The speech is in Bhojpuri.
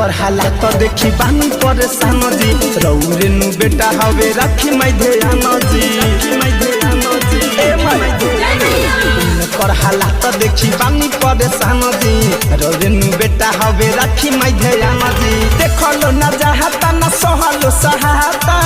कर हालात देखी बानी परेशान जी रौरे नु बेटा हवे राखी माई ध्यान जी कर हालात देखी बानी परेशान जी रौरे नु बेटा हवे राखी माई ध्यान जी देखलो ना जहाता ना सहलो सहाता